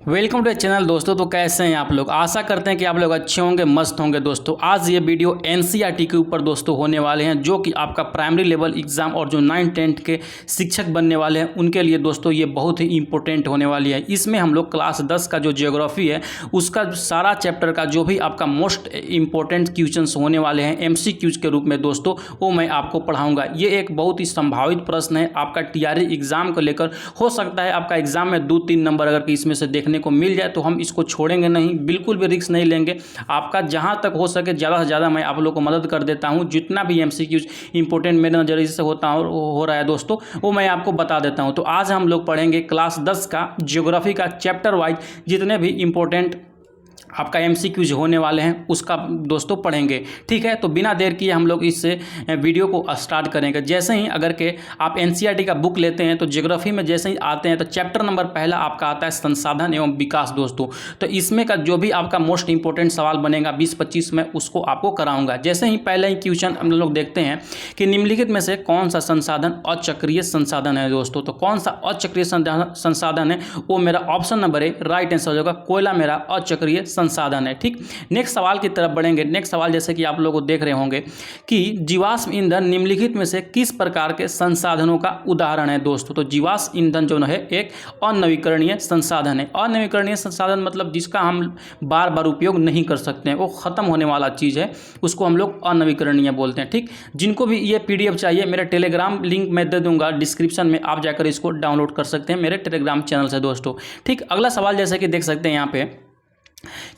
Welcome to channel दोस्तों। तो कैसे हैं आप लोग? आशा करते हैं कि आप लोग अच्छे होंगे, मस्त होंगे दोस्तों। आज ये वीडियो एनसीईआरटी के ऊपर दोस्तों होने वाले हैं, जो कि आपका प्राइमरी लेवल एग्जाम और जो 9-10 के शिक्षक बनने वाले हैं उनके लिए दोस्तों ये बहुत ही इंपॉर्टेंट होने वाली है। इसमें हम लोग क्लास 10 का जो ज्योग्राफी है उसका सारा चैप्टर का जो भी आपका मोस्ट इंपॉर्टेंट क्वेश्चंस होने वाले हैं एमसीक्यूज के रूप में दोस्तों, वो मैं आपको पढ़ाऊँगा। ये एक बहुत ही संभावित प्रश्न है आपका टीआरई एग्जाम को लेकर। हो सकता है आपका एग्जाम में 2-3 नंबर अगर इसमें से देखने को मिल जाए तो हम इसको छोड़ेंगे नहीं, बिल्कुल भी रिस्क नहीं लेंगे। आपका जहां तक हो सके ज़्यादा से ज़्यादा मैं आप लोग को मदद कर देता हूं। जितना भी एमसीक्यूज इंपॉर्टेंट मेरे नज़रिए से हो रहा है दोस्तों, वो मैं आपको बता देता हूं। तो आज हम लोग पढ़ेंगे क्लास 10 का ज्योग्राफी का चैप्टर वाइज जितने भी इंपॉर्टेंट आपका एमसीक्यूज होने वाले हैं उसका दोस्तों पढ़ेंगे। ठीक है, तो बिना देर किए हम लोग इस वीडियो को स्टार्ट करेंगे। जैसे ही अगर के आप एनसीईआरटी का बुक लेते हैं तो ज्योग्राफी में जैसे ही आते हैं तो चैप्टर नंबर पहला आपका आता है संसाधन एवं विकास दोस्तों। तो इसमें का जो भी आपका मोस्ट इंपॉर्टेंट सवाल बनेगा 20-25 में उसको आपको कराऊंगा। जैसे ही पहले ही क्वेश्चन हम लोग देखते हैं कि निम्नलिखित में से कौन सा संसाधन अचक्रीय संसाधन है दोस्तों। तो कौन सा अचक्रीय संसाधन है वो मेरा ऑप्शन नंबर है राइट आंसर होगा। कोयला मेरा अचक्रीय संसाधन है। ठीक, नेक्स्ट सवाल की तरफ बढ़ेंगे। नेक्स्ट सवाल जैसे कि आप लोग को देख रहे होंगे कि जीवाश्म ईंधन निम्नलिखित में से किस प्रकार के संसाधनों का उदाहरण है दोस्तों। तो जीवाश्म ईंधन जो है एक अनवीकरणीय संसाधन है। अनवीकरणीय संसाधन मतलब जिसका हम बार बार उपयोग नहीं कर सकते हैं, वो खत्म होने वाला चीज़ है, उसको हम लोग अनवीकरणीय बोलते हैं। ठीक, जिनको भी ये पीडीएफ चाहिए मेरा टेलीग्राम लिंक मैं दे दूंगा डिस्क्रिप्शन में, आप जाकर इसको डाउनलोड कर सकते हैं मेरे टेलीग्राम चैनल से दोस्तों। ठीक, अगला सवाल जैसे कि देख सकते हैं यहाँ पे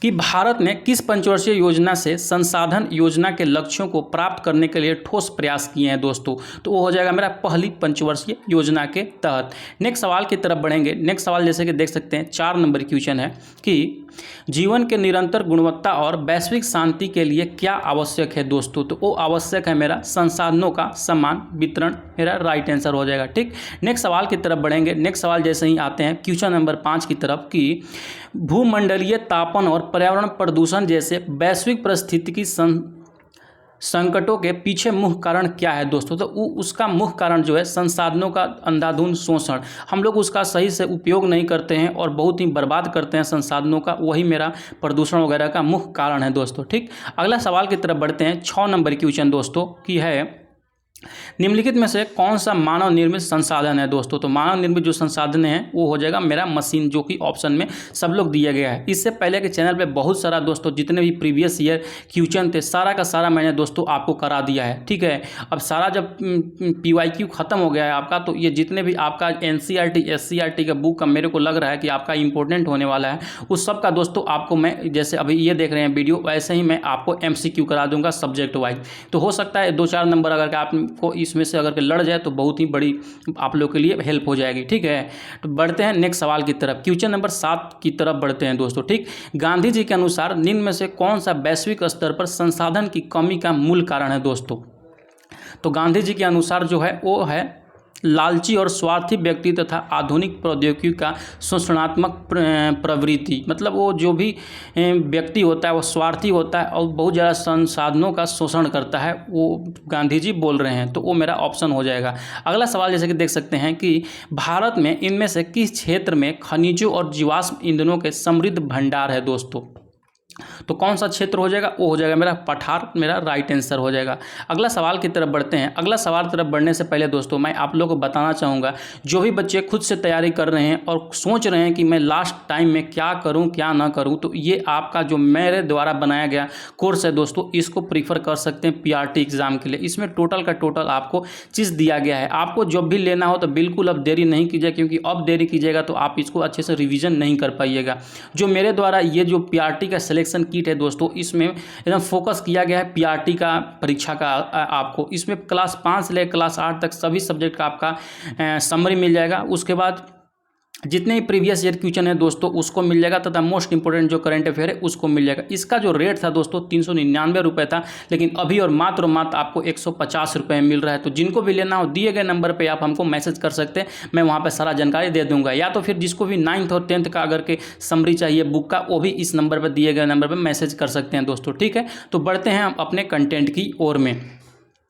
कि भारत ने किस पंचवर्षीय योजना से संसाधन योजना के लक्ष्यों को प्राप्त करने के लिए ठोस प्रयास किए हैं दोस्तों। तो वो हो जाएगा मेरा पहली पंचवर्षीय योजना के तहत। नेक्स्ट सवाल की तरफ बढ़ेंगे। नेक्स्ट सवाल जैसे कि देख सकते हैं 4 नंबर क्वेश्चन है कि जीवन के निरंतर गुणवत्ता और वैश्विक शांति के लिए क्या आवश्यक है दोस्तों। तो वो आवश्यक है मेरा संसाधनों का समान वितरण, मेरा राइट आंसर हो जाएगा। ठीक, नेक्स्ट सवाल की तरफ बढ़ेंगे। नेक्स्ट सवाल जैसे ही आते हैं क्वेश्चन नंबर 5 की तरफ कि भूमंडलीय तापन और पर्यावरण प्रदूषण जैसे वैश्विक परिस्थितिकी संकटों के पीछे मुख्य कारण क्या है दोस्तों। तो उसका मुख्य कारण जो है संसाधनों का अंधाधुंध शोषण। हम लोग उसका सही से उपयोग नहीं करते हैं और बहुत ही बर्बाद करते हैं संसाधनों का, वही मेरा प्रदूषण वगैरह का मुख्य कारण है दोस्तों। ठीक, अगला सवाल की तरफ बढ़ते हैं। 6 नंबर क्वेश्चन दोस्तों की है निम्नलिखित में से कौन सा मानव निर्मित संसाधन है दोस्तों। तो मानव निर्मित जो संसाधन है वो हो जाएगा मेरा मशीन, जो कि ऑप्शन में सब लोग दिया गया है। इससे पहले के चैनल पे बहुत सारा दोस्तों जितने भी प्रीवियस ईयर क्वेश्चन थे सारा का सारा मैंने दोस्तों आपको करा दिया है। ठीक है, अब सारा जब PYQ खत्म हो गया है आपका, तो ये जितने भी आपका NCERT SCERT का बुक का मेरे को लग रहा है कि आपका इंपॉर्टेंट होने वाला है, उस सब का दोस्तों आपको मैं जैसे अभी ये देख रहे हैं वीडियो वैसे ही मैं आपको MCQ करा दूंगा सब्जेक्ट वाइज। तो हो सकता है 2-4 नंबर अगर आप को इसमें से अगर लड़ जाए तो बहुत ही बड़ी आप लोग के लिए हेल्प हो जाएगी। ठीक है, तो बढ़ते हैं नेक्स्ट सवाल की तरफ। क्वेश्चन नंबर 7 की तरफ बढ़ते हैं दोस्तों। ठीक, गांधी जी के अनुसार निम्न में से कौन सा वैश्विक स्तर पर संसाधन की कमी का मूल कारण है दोस्तों। तो गांधी जी के अनुसार जो है वो है लालची और स्वार्थी व्यक्ति तथा आधुनिक प्रौद्योगिकी का शोषणात्मक प्रवृत्ति। मतलब वो जो भी व्यक्ति होता है वो स्वार्थी होता है और बहुत ज़्यादा संसाधनों का शोषण करता है, वो गांधी जी बोल रहे हैं। तो वो मेरा ऑप्शन हो जाएगा। अगला सवाल जैसे कि देख सकते हैं कि भारत में इनमें से किस क्षेत्र में खनिजों और जीवाश्म ईंधनों के समृद्ध भंडार है दोस्तों। तो कौन सा क्षेत्र हो जाएगा, वो हो जाएगा मेरा पठार, मेरा राइट आंसर हो जाएगा। अगला सवाल की तरफ बढ़ते हैं। अगला सवाल की तरफ बढ़ने से पहले दोस्तों मैं आप लोगों को बताना चाहूँगा, जो भी बच्चे खुद से तैयारी कर रहे हैं और सोच रहे हैं कि मैं लास्ट टाइम में क्या करूं क्या ना करूं, तो ये आपका जो मेरे द्वारा बनाया गया कोर्स है दोस्तों, इसको प्रीफर कर सकते हैं PRT एग्जाम के लिए। इसमें टोटल का टोटल आपको चीज़ दिया गया है। आपको जब भी लेना हो तो बिल्कुल अब देरी नहीं कीजिए, क्योंकि अब देरी कीजिएगा तो आप इसको अच्छे से रिविजन नहीं कर पाइएगा। जो मेरे द्वारा ये जो PRT का सिलेक्शन किट है दोस्तों, इसमें एकदम फोकस किया गया है PRT का परीक्षा का। आपको इसमें क्लास 5 से लेकर क्लास 8 तक सभी सब्जेक्ट का आपका समरी मिल जाएगा। उसके बाद जितने भी प्रीवियस ईयर क्वेश्चन है दोस्तों उसको मिल जाएगा, तथा मोस्ट इंपोर्टेंट जो करंट अफेयर है उसको मिल जाएगा। इसका जो रेट था दोस्तों 399 रुपये था, लेकिन अभी और मात्र आपको 150 रुपये मिल रहा है। तो जिनको भी लेना हो दिए गए नंबर पे आप हमको मैसेज कर सकते हैं, मैं वहाँ पे सारा जानकारी दे दूंगा। या तो फिर जिसको भी 9th और 10th का अगर के समरी चाहिए बुक का, वो भी इस नंबर पर दिए गए नंबर पर मैसेज कर सकते हैं दोस्तों। ठीक है, तो बढ़ते हैं हम अपने कंटेंट की ओर में।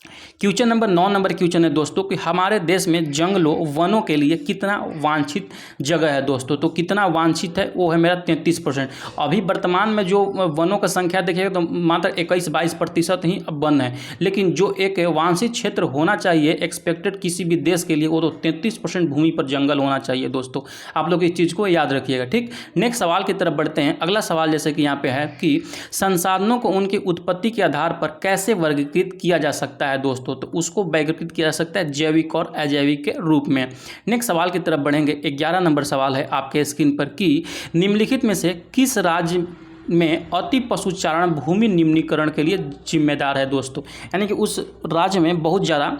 क्वेश्चन नंबर 9 नंबर क्वेश्चन है दोस्तों कि हमारे देश में जंगलों वनों के लिए कितना वांछित जगह है दोस्तों। तो कितना वांछित है वो है मेरा 33%। अभी वर्तमान में जो वनों का संख्या देखिएगा तो मात्र 21-22% ही वन है, लेकिन जो एक वांछित क्षेत्र होना चाहिए एक्सपेक्टेड किसी भी देश के लिए वो तो 33% भूमि पर जंगल होना चाहिए दोस्तों। आप लोग इस चीज़ को याद रखिएगा, ठीक। नेक्स्ट सवाल की तरफ बढ़ते हैं। अगला सवाल जैसे कि यहाँ पे है कि संसाधनों को उनकी उत्पत्ति के आधार पर कैसे वर्गीकृत किया जा सकता है दोस्तों। तो उसको वर्गीकृत किया जा सकता है जैविक और अजैविक के रूप में। नेक्स्ट सवाल की तरफ बढ़ेंगे। 11 नंबर सवाल है आपके स्क्रीन पर कि निम्नलिखित में से किस राज्य में अति पशुचारण भूमि निम्नीकरण के लिए जिम्मेदार है दोस्तों। यानी कि उस राज्य में बहुत ज़्यादा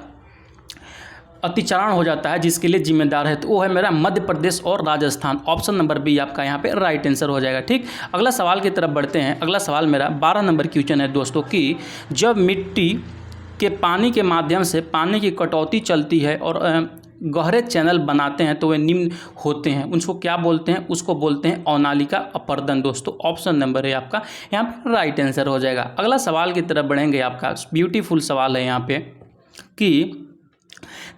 अतिचारण हो जाता है जिसके लिए जिम्मेदार है, तो वो है मेरा मध्य प्रदेश और राजस्थान। ऑप्शन नंबर बी आपका यहाँ पे राइट आंसर हो जाएगा, ठीक। अगला सवाल की तरफ बढ़ते हैं। अगला सवाल मेरा 12 नंबर क्वेश्चन है दोस्तों कि जब मिट्टी के पानी के माध्यम से पानी की कटौती चलती है और गहरे चैनल बनाते हैं तो वे निम्न होते हैं, उनको क्या बोलते हैं, उसको बोलते हैं अवनालिका अपर्दन दोस्तों। ऑप्शन नंबर है आपका यहाँ पे राइट आंसर हो जाएगा। अगला सवाल की तरफ बढ़ेंगे। आपका ब्यूटीफुल सवाल है यहाँ पे कि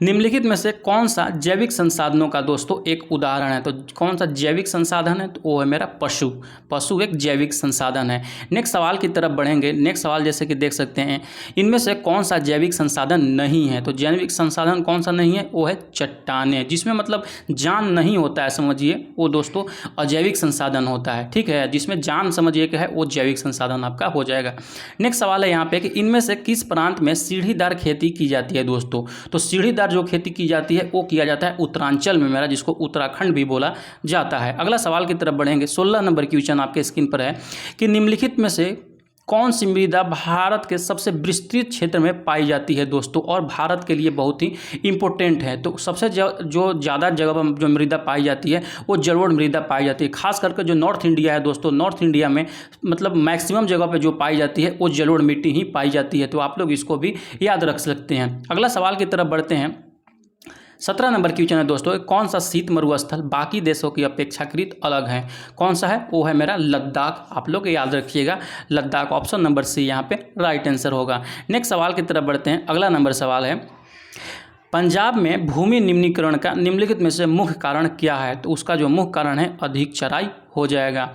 निम्नलिखित में से कौन सा जैविक संसाधनों का दोस्तों एक उदाहरण है। तो कौन सा जैविक संसाधन है, तो वो है मेरा पशु एक जैविक संसाधन है। नेक्स्ट सवाल की तरफ बढ़ेंगे। नेक्स्ट सवाल जैसे कि देख सकते हैं इनमें से कौन सा जैविक संसाधन नहीं है। तो जैविक संसाधन कौन सा नहीं है, वो है चट्टानें, जिसमें मतलब जान नहीं होता है, समझिए वो दोस्तों अजैविक संसाधन होता है, ठीक है। जिसमें जान समझिए कि है वो जैविक संसाधन आपका हो जाएगा। नेक्स्ट सवाल है यहाँ पे कि इनमें से किस प्रांत में सीढ़ीदार खेती की जाती है दोस्तों। तो सीढ़ीदार जो खेती की जाती है वो किया जाता है उत्तरांचल में मेरा, जिसको उत्तराखंड भी बोला जाता है। अगला सवाल की तरफ बढ़ेंगे। 16 नंबर क्वेश्चन आपके स्क्रीन पर है कि निम्नलिखित में से कौन सी मृदा भारत के सबसे विस्तृत क्षेत्र में पाई जाती है दोस्तों और भारत के लिए बहुत ही इंपॉर्टेंट है। तो सबसे जो ज़्यादा जगह पर जो मृदा पाई जाती है वो जलोढ़ मृदा पाई जाती है। खास करके जो नॉर्थ इंडिया है दोस्तों, नॉर्थ इंडिया में मतलब मैक्सिमम जगह पर जो पाई जाती है वो जलोढ़ मिट्टी ही पाई जाती है। तो आप लोग इसको भी याद रख सकते हैं। अगला सवाल की तरफ बढ़ते हैं। 17 नंबर क्वेश्चन है दोस्तों, कौन सा शीत मरुस्थल बाकी देशों की अपेक्षाकृत अलग है। कौन सा है, वो है मेरा लद्दाख। आप लोग याद रखिएगा लद्दाख। ऑप्शन नंबर सी यहाँ पे राइट आंसर होगा। नेक्स्ट सवाल की तरफ बढ़ते हैं। अगला नंबर सवाल है पंजाब में भूमि निम्नीकरण का निम्नलिखित में से मुख्य कारण क्या है। तो उसका जो मुख्य कारण है अधिक चराई हो जाएगा।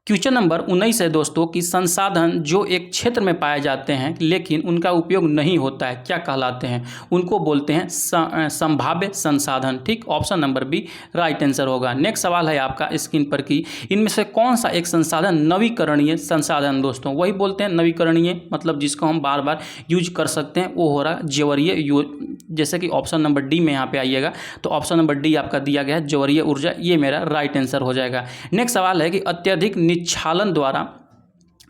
क्वेश्चन नंबर 19 है दोस्तों कि संसाधन जो एक क्षेत्र में पाए जाते हैं लेकिन उनका उपयोग नहीं होता है क्या कहलाते हैं। उनको बोलते हैं संभाव्य संसाधन, ठीक। Option number B right answer होगा। नेक्स्ट सवाल है आपका स्क्रीन पर कि इनमें से कौन सा एक संसाधन नवीकरणीय संसाधन दोस्तों, वही बोलते हैं नवीकरणीय मतलब जिसको हम बार बार यूज कर सकते हैं, वो हो रहा ज्वरीय। जैसे कि ऑप्शन नंबर डी में यहाँ पे आइएगा तो ऑप्शन नंबर डी आपका दिया गया है ज्वरीय ऊर्जा, ये मेरा राइट आंसर हो जाएगा। नेक्स्ट सवाल है कि अत्यधिक निच्छालन द्वारा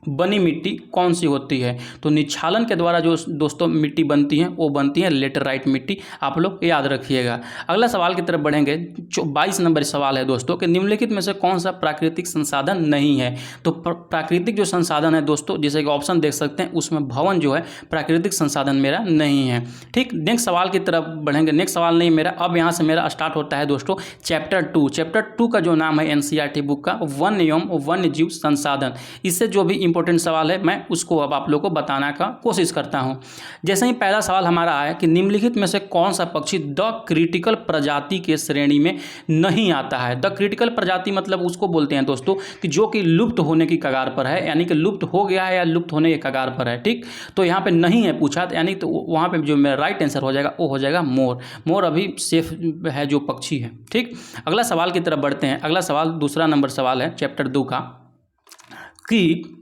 बनी मिट्टी कौन सी होती है। तो निच्छालन के द्वारा जो दोस्तों मिट्टी बनती है वो बनती है लेटराइट मिट्टी, आप लोग याद रखिएगा। अगला सवाल की तरफ बढ़ेंगे। 22 नंबर सवाल है दोस्तों कि निम्नलिखित में से कौन सा प्राकृतिक संसाधन नहीं है। तो प्राकृतिक जो संसाधन है दोस्तों जैसे कि ऑप्शन देख सकते हैं उसमें भवन जो है प्राकृतिक संसाधन मेरा नहीं है, ठीक। नेक्स्ट सवाल की तरफ बढ़ेंगे। नेक्स्ट सवाल नहीं मेरा, अब यहाँ से मेरा स्टार्ट होता है दोस्तों चैप्टर 2। चैप्टर 2 का जो नाम है NCERT बुक का वन्य एवं वन्य जीव संसाधन। इससे जो भी इंपॉर्टेंट सवाल है मैं उसको अब आप लोगों को बताने का कोशिश करता हूं। जैसे ही पहला सवाल हमारा आया कि निम्नलिखित में से कौन सा पक्षी द क्रिटिकल प्रजाति के श्रेणी में नहीं आता है। द क्रिटिकल प्रजाति मतलब उसको बोलते हैं दोस्तों कि जो कि लुप्त होने की कगार पर है, यानी कि लुप्त हो गया है या लुप्त होने की कगार पर है, ठीक। तो यहाँ पे नहीं है पूछा, यानी तो वहाँ पे जो मेरा राइट आंसर हो जाएगा वो हो जाएगा मोर। मोर अभी सेफ है जो पक्षी है, ठीक। अगला सवाल की तरफ बढ़ते हैं। अगला सवाल दूसरा नंबर सवाल है चैप्टर 2 का कि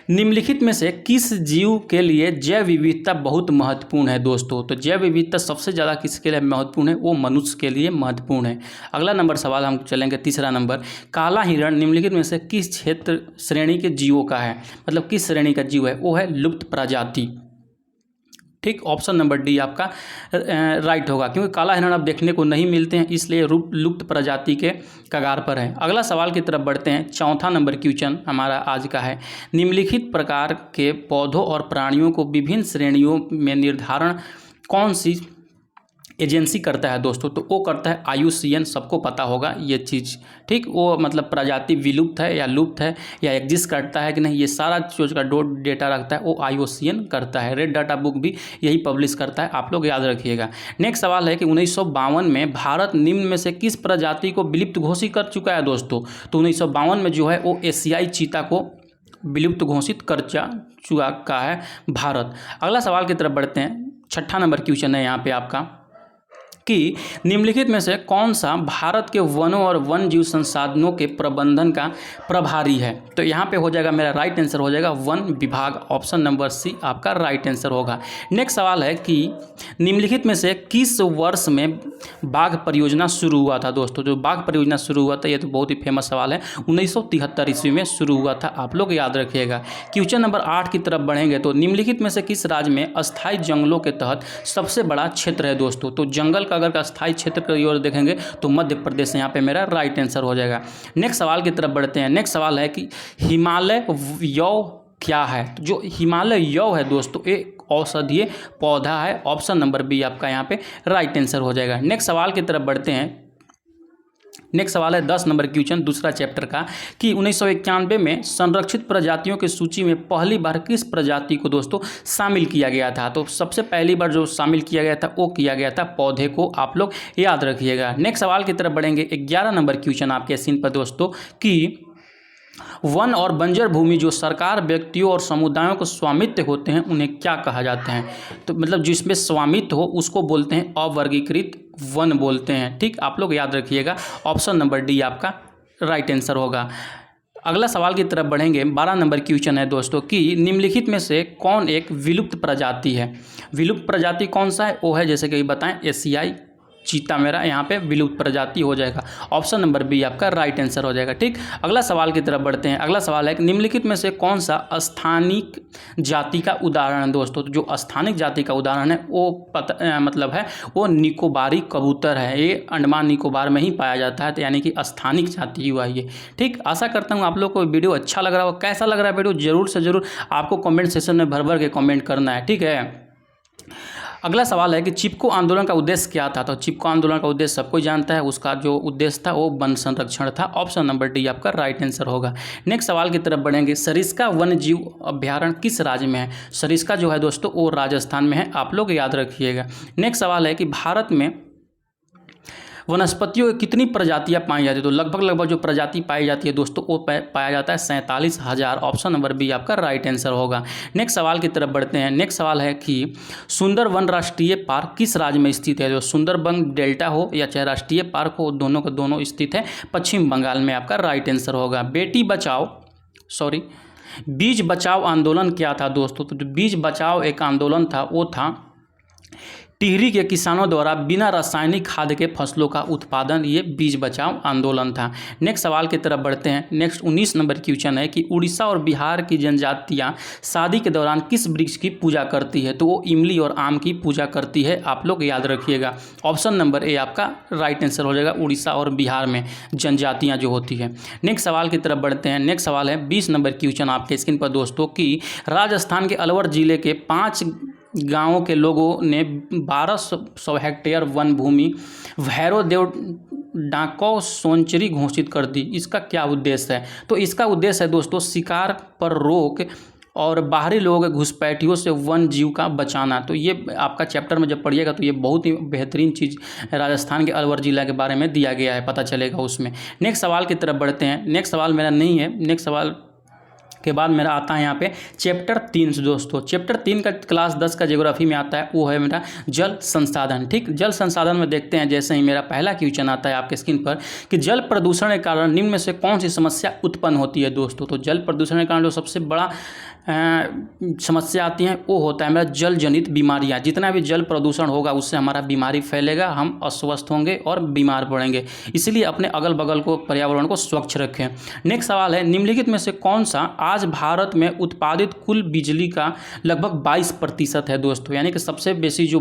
निम्नलिखित में से किस जीव के लिए जैव विविधता बहुत महत्वपूर्ण है दोस्तों। तो जैव विविधता सबसे ज़्यादा किसके लिए महत्वपूर्ण है, वो मनुष्य के लिए महत्वपूर्ण है। अगला नंबर सवाल हम चलेंगे तीसरा नंबर, काला हिरण निम्नलिखित में से किस क्षेत्र श्रेणी के जीवों का है, मतलब किस श्रेणी का जीव है, वो है लुप्त प्रजाति, ठीक। ऑप्शन नंबर डी आपका राइट होगा क्योंकि काला हिरण अब देखने को नहीं मिलते हैं इसलिए लुप्त प्रजाति के कगार पर है। अगला सवाल की तरफ बढ़ते हैं। चौथा नंबर क्वेश्चन हमारा आज का है निम्नलिखित प्रकार के पौधों और प्राणियों को विभिन्न श्रेणियों में निर्धारण कौन सी एजेंसी करता है दोस्तों, तो वो करता है IUCN, सबको पता होगा ये चीज़, ठीक। वो मतलब प्रजाति विलुप्त है या लुप्त है या एग्जिस्ट करता है कि नहीं, ये सारा चीज़ का डेटा रखता है वो IUCN करता है। रेड डाटा बुक भी यही पब्लिश करता है, आप लोग याद रखिएगा। नेक्स्ट सवाल है कि 1952 में भारत निम्न में से किस प्रजाति को विलुप्त घोषित कर चुका है दोस्तों? तो 1952 में जो है वो एशियाई चीता को विलुप्त घोषित कर चुका है भारत। अगला सवाल की तरफ बढ़ते हैं। 6ठा नंबर क्वेश्चन है यहाँ पे आपका कि निम्नलिखित में से कौन सा भारत के वनों और वन जीव संसाधनों के प्रबंधन का प्रभारी है? तो यहाँ पे हो जाएगा, मेरा राइट आंसर हो जाएगा वन विभाग। ऑप्शन नंबर सी आपका राइट आंसर होगा। नेक्स्ट सवाल है कि निम्नलिखित में से किस वर्ष में बाघ परियोजना शुरू हुआ था दोस्तों? जो बाघ परियोजना शुरू हुआ था, ये तो बहुत ही फेमस सवाल है, 1973 ईस्वी में शुरू हुआ था, आप लोग याद रखिएगा। क्वेश्चन नंबर 8 की तरफ बढ़ेंगे तो निम्नलिखित में से किस राज्य में अस्थायी जंगलों के तहत सबसे बड़ा क्षेत्र है दोस्तों? तो जंगल का अगर अस्थायी क्षेत्र की ओर देखेंगे तो मध्य प्रदेश यहाँ पे मेरा राइट आंसर हो जाएगा। नेक्स्ट सवाल की तरफ बढ़ते हैं। नेक्स्ट सवाल है कि हिमालय यौ क्या है? तो जो हिमालय यौ है दोस्तों, एक औषधीय पौधा है। ऑप्शन नंबर बी आपका यहाँ पे राइट आंसर हो जाएगा। नेक्स्ट सवाल की तरफ बढ़ते हैं। नेक्स्ट सवाल है 10 नंबर क्वेश्चन दूसरा चैप्टर का कि 1991 में संरक्षित प्रजातियों की सूची में पहली बार किस प्रजाति को दोस्तों शामिल किया गया था? तो सबसे पहली बार जो शामिल किया गया था वो किया गया था पौधे को, आप लोग याद रखिएगा। नेक्स्ट सवाल की तरफ बढ़ेंगे। 11 नंबर क्वेश्चन आपके स्क्रीन पर दोस्तों कि वन और बंजर भूमि जो सरकार, व्यक्तियों और समुदायों को स्वामित्व होते हैं उन्हें क्या कहा जाते हैं? तो मतलब जिसमें स्वामित्व हो उसको बोलते हैं अवर्गीकृत वन बोलते हैं, ठीक। आप लोग याद रखिएगा। ऑप्शन नंबर डी आपका राइट आंसर होगा। अगला सवाल की तरफ बढ़ेंगे। 12 नंबर क्वेश्चन है दोस्तों कि निम्नलिखित में से कौन एक विलुप्त प्रजाति है? विलुप्त प्रजाति कौन सा है? वो है जैसे कि बताएं एशियाई चीता, मेरा यहाँ पे विलुप्त प्रजाति हो जाएगा। ऑप्शन नंबर बी आपका राइट आंसर हो जाएगा, ठीक। अगला सवाल की तरफ बढ़ते हैं। अगला सवाल है कि निम्नलिखित में से कौन सा स्थानिक जाति का उदाहरण है दोस्तों? तो जो स्थानिक जाति का उदाहरण है वो मतलब है वो निकोबारी कबूतर है। ये अंडमान निकोबार में ही पाया जाता है, तो यानी कि स्थानिक जाति हुआ ये, ठीक। आशा करता हूँ आप लोग को वीडियो अच्छा लग रहा हो। कैसा लग रहा है वीडियो जरूर से जरूर आपको कॉमेंट सेक्शन में भर भर के कॉमेंट करना है, ठीक है। अगला सवाल है कि चिपको आंदोलन का उद्देश्य क्या था? तो चिपको आंदोलन का उद्देश्य सबको जानता है, उसका जो उद्देश्य था वो वन संरक्षण था। ऑप्शन नंबर डी आपका राइट आंसर होगा। नेक्स्ट सवाल की तरफ बढ़ेंगे। सरिस्का वन्य जीव अभ्यारण्य किस राज्य में है? सरिस्का जो है दोस्तों वो राजस्थान में है, आप लोग याद रखिएगा। नेक्स्ट सवाल है कि भारत में वनस्पतियों की कितनी प्रजातियां पाई जाती है? तो लगभग जो प्रजाति पाई जाती है दोस्तों वो पाया जाता है 47,000। ऑप्शन नंबर बी आपका राइट आंसर होगा। नेक्स्ट सवाल की तरफ बढ़ते हैं। नेक्स्ट सवाल है कि सुंदरवन राष्ट्रीय पार्क किस राज्य में स्थित है? जो सुंदरबन डेल्टा हो या चाहे राष्ट्रीय पार्क हो, दोनों का दोनों स्थित है पश्चिम बंगाल में, आपका राइट आंसर होगा। बीज बचाओ आंदोलन क्या था दोस्तों? तो जो बीज बचाओ एक आंदोलन था वो था टिहरी के किसानों द्वारा बिना रासायनिक खाद के फसलों का उत्पादन, ये बीज बचाओ आंदोलन था। नेक्स्ट सवाल की तरफ बढ़ते हैं। नेक्स्ट 19 नंबर क्वेश्चन है कि उड़ीसा और बिहार की जनजातियां शादी के दौरान किस वृक्ष की पूजा करती है? तो वो इमली और आम की पूजा करती है, आप लोग याद रखिएगा। ऑप्शन नंबर ए आपका राइट आंसर हो जाएगा। उड़ीसा और बिहार में जनजातियाँ जो होती है। नेक्स्ट सवाल की तरफ बढ़ते हैं। नेक्स्ट सवाल है 20 नंबर क्वेश्चन आपके स्क्रीन पर दोस्तों कि राजस्थान के अलवर जिले के 5 गांवों के लोगों ने 1200 हेक्टेयर वन भूमि भैरवदेव डाको सोनचरी घोषित कर दी। इसका क्या उद्देश्य है? तो इसका उद्देश्य है दोस्तों शिकार पर रोक और बाहरी लोगों के घुसपैठियों से वन जीव का बचाना। तो ये आपका चैप्टर में जब पढ़िएगा तो ये बहुत ही बेहतरीन चीज़ राजस्थान के अलवर जिला के बारे में दिया गया है, पता चलेगा उसमें। नेक्स्ट सवाल की तरफ बढ़ते हैं। नेक्स्ट सवाल मेरा नहीं है। नेक्स्ट सवाल के बाद मेरा आता है यहाँ पे चैप्टर 3 से दोस्तों। चैप्टर 3 का क्लास 10 का ज्योग्राफी में आता है, वो है मेरा जल संसाधन, ठीक। जल संसाधन में देखते हैं जैसे ही मेरा पहला क्वेश्चन आता है आपके स्क्रीन पर कि जल प्रदूषण के कारण निम्न में से कौन सी समस्या उत्पन्न होती है दोस्तों? तो जल प्रदूषण के कारण जो सबसे बड़ा समस्या आती है वो होता है मेरा जल जनित बीमारियाँ। जितना भी जल प्रदूषण होगा उससे हमारा बीमारी फैलेगा, हम अस्वस्थ होंगे और बीमार पड़ेंगे। इसलिए अपने अगल बगल को, पर्यावरण को स्वच्छ रखें। नेक्स्ट सवाल है निम्नलिखित में से कौन सा आज भारत में उत्पादित कुल बिजली का लगभग 22% है दोस्तों? यानी कि सबसे बेसी जो